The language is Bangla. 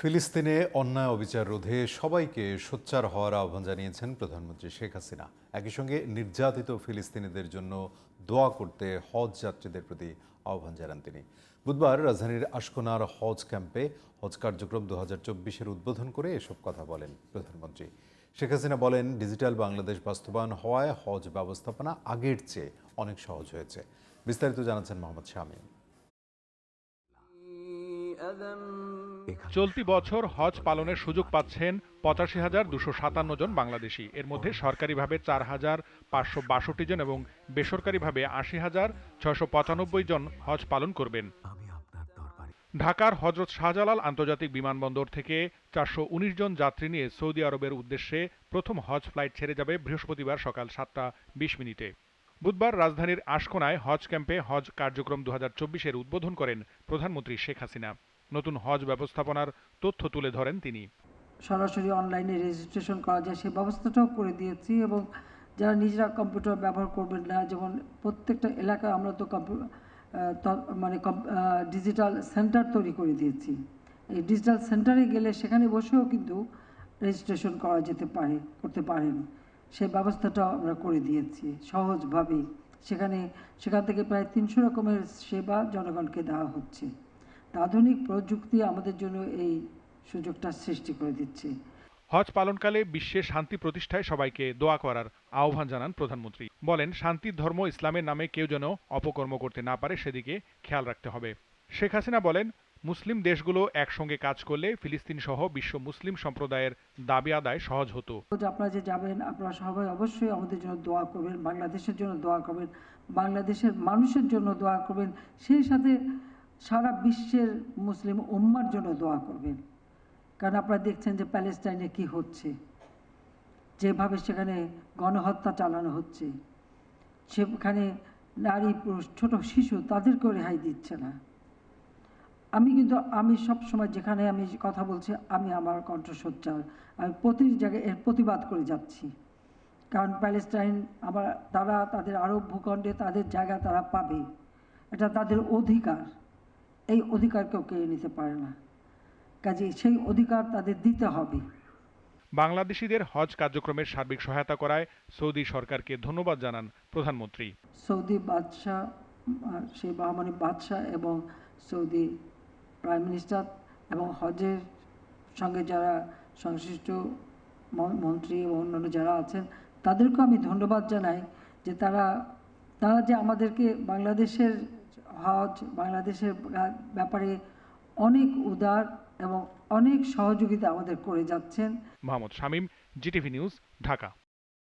ফিলিস্তিনে অন্যায় অবিচার রোধে সবাইকে সোচ্চার হওয়ার আহ্বান জানিয়েছেন প্রধানমন্ত্রী শেখ হাসিনা। একই সঙ্গে নির্যাতিত ফিলিস্তিনিদের জন্য দোয়া করতে হজ যাত্রীদের প্রতি আহ্বান জানান তিনি। বুধবার রাজধানীর আশকোনার হজ ক্যাম্পে হজ কার্যক্রম 2024-এর উদ্বোধন করে এসব কথা বলেন প্রধানমন্ত্রী। শেখ হাসিনা বলেন, ডিজিটাল বাংলাদেশ বাস্তবায়ন হওয়ায় হজ ব্যবস্থাপনা আগের চেয়ে অনেক সহজ হয়েছে। বিস্তারিত জানাচ্ছেন মোহাম্মদ শামীম। চলতি বছর হজ পালনের সুযোগ পাচ্ছেন ৮৫,২৫৭ জন বাংলাদেশি। এর মধ্যে সরকারিভাবে ৪,৫৬২ জন এবং বেসরকারিভাবে ৮০,৬৯৫ জন হজ পালন করবেন। ঢাকার হজরত শাহজালাল আন্তর্জাতিক বিমানবন্দর থেকে ৪১৯ জন যাত্রী নিয়ে সৌদি আরবের উদ্দেশ্যে প্রথম হজ ফ্লাইট ছেড়ে যাবে বৃহস্পতিবার সকাল ৭টা ২০ মিনিটে। বুধবার রাজধানীর আশকোনায় হজ ক্যাম্পে হজ কার্যক্রম 2024-এর উদ্বোধন করেন প্রধানমন্ত্রী শেখ হাসিনা। নতুন হজ ব্যবস্থাপনার তথ্য তুলে ধরেন তিনি। সরাসরি অনলাইনে রেজিস্ট্রেশন করা যায় সেই ব্যবস্থাটাও করে দিয়েছি, এবং যারা নিজেরা কম্পিউটার ব্যবহার করবেন না, যেমন প্রত্যেকটা এলাকায় আমরা তো ডিজিটাল সেন্টার তৈরি করে দিয়েছি। এই ডিজিটাল সেন্টারে গেলে সেখানে বসেও কিন্তু রেজিস্ট্রেশন করা করতে পারেন। সেই ব্যবস্থাটাও আমরা করে দিয়েছি সহজভাবে। সেখান থেকে প্রায় ৩০০ রকমের সেবা জনগণকে দেওয়া হচ্ছে। আধুনিক প্রযুক্তি আমাদের জন্য এই সুযোগটা সৃষ্টি করে দিচ্ছে। হজ পালনকালে বিশ্বে শান্তি প্রতিষ্ঠায় সবাইকে দোয়া করার আহ্বান জানান প্রধানমন্ত্রী। বলেন, শান্তির ধর্ম ইসলামের নামে কেউ যেন অপকর্ম করতে না পারে সেদিকে খেয়াল রাখতে হবে। শেখ হাসিনা বলেন, মুসলিম দেশগুলো একসঙ্গে কাজ করলে ফিলিস্তিন সহ বিশ্ব মুসলিম সম্প্রদায়ের দাবি আদায় সহজ হতো। আপনারা যে যাবেন, আপনারা সবাই অবশ্যই আমাদের জন্য দোয়া করবেন, বাংলাদেশের জন্য দোয়া করবেন, বাংলাদেশের মানুষের জন্য দোয়া করবেন, সেই সাথে সারা বিশ্বের মুসলিম উম্মার জন্য দোয়া করবেন। কারণ আপনারা দেখছেন যে প্যালেস্টাইনে কি হচ্ছে, যেভাবে সেখানে গণহত্যা চালানো হচ্ছে, সেখানে নারী পুরুষ ছোট শিশু তাদেরকেও রেহাই দিচ্ছে না। আমি সব সময় যেখানে আমি কথা বলছি, আমি আমার কণ্ঠস্বর আমি প্রতি জায়গায় এর প্রতিবাদ করে যাচ্ছি। কারণ প্যালেস্টাইন তারা তাদের আরব ভূখণ্ডে তাদের জায়গা তারা পাবে, এটা তাদের অধিকার। এই অধিকার কেউ কেড়ে নিতে পারে না, কাজে সেই অধিকার তাদের দিতে হবে। বাংলাদেশিদের হজ কার্যক্রমের সার্বিক সহায়তা করায় সৌদি সরকারকে ধন্যবাদ জানান প্রধানমন্ত্রী। সৌদি বাদশাহ, সেই বাহমানি বাদশাহ এবং সৌদি প্রাইম মিনিস্টার এবং হজের সঙ্গে যারা সংশ্লিষ্ট মন্ত্রী ও অন্যান্য যারা আছেন, তাদেরকেও আমি ধন্যবাদ জানাই যে তারা যে আমাদেরকে বাংলাদেশের হজ, বাংলাদেশের ব্যাপারে অনেক উদার এবং অনেক সহযোগিতা আমাদের করে যাচ্ছেন। Mohammad Shamim, GTV news, Dhaka.